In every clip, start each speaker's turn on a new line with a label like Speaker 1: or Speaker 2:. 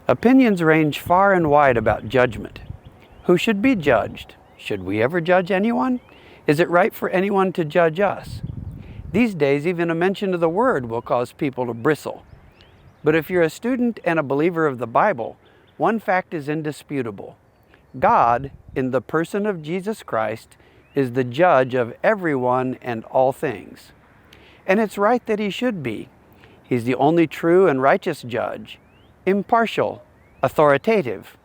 Speaker 1: Opinions range far and wide about judgment. Who should be judged? Should we ever judge anyone? Is it right for anyone to judge us? These days, even a mention of the word will cause people to bristle. But if you're a student and a believer of the Bible, one fact is indisputable. God, in the person of Jesus Christ, is the judge of everyone and all things. And it's right that he should be. He's the only true and righteous judge, impartial, authoritative,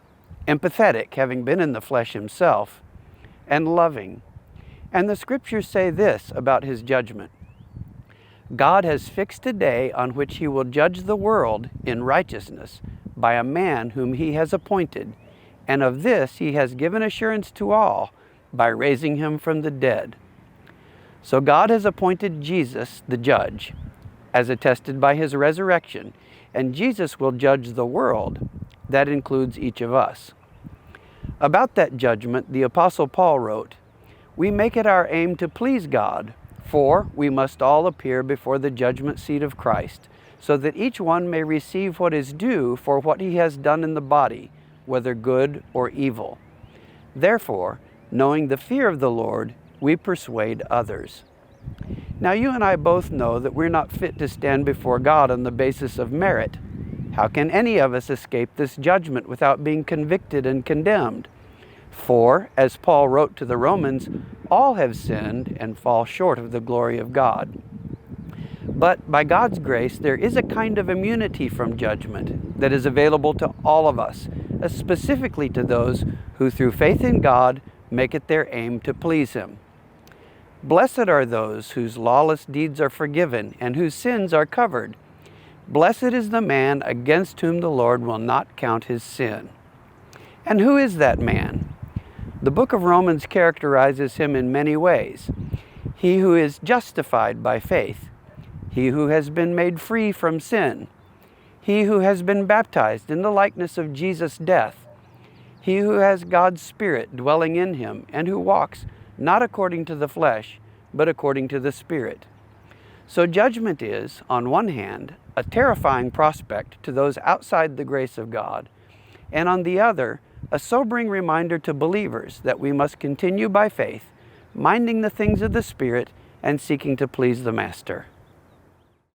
Speaker 1: empathetic, having been in the flesh himself, and loving. And the scriptures say this about his judgment. God has fixed a day on which he will judge the world in righteousness by a man whom he has appointed, and of this he has given assurance to all by raising him from the dead. So God has appointed Jesus the judge, as attested by his resurrection, and Jesus will judge the world. That includes each of us. About that judgment, the Apostle Paul wrote, "We make it our aim to please God, for we must all appear before the judgment seat of Christ, so that each one may receive what is due for what he has done in the body, whether good or evil. Therefore, knowing the fear of the Lord, we persuade others." Now you and I both know that we're not fit to stand before God on the basis of merit. How can any of us escape this judgment without being convicted and condemned? For, as Paul wrote to the Romans, all have sinned and fall short of the glory of God. But by God's grace, there is a kind of immunity from judgment that is available to all of us, specifically to those who through faith in God make it their aim to please him. Blessed are those whose lawless deeds are forgiven and whose sins are covered. Blessed is the man against whom the Lord will not count his sin. And who is that man? The book of Romans characterizes him in many ways. He who is justified by faith, he who has been made free from sin, he who has been baptized in the likeness of Jesus' death, he who has God's Spirit dwelling in him and who walks not according to the flesh, but according to the Spirit. So judgment is, on one hand, a terrifying prospect to those outside the grace of God, and on the other, a sobering reminder to believers that we must continue by faith, minding the things of the Spirit and seeking to please the Master.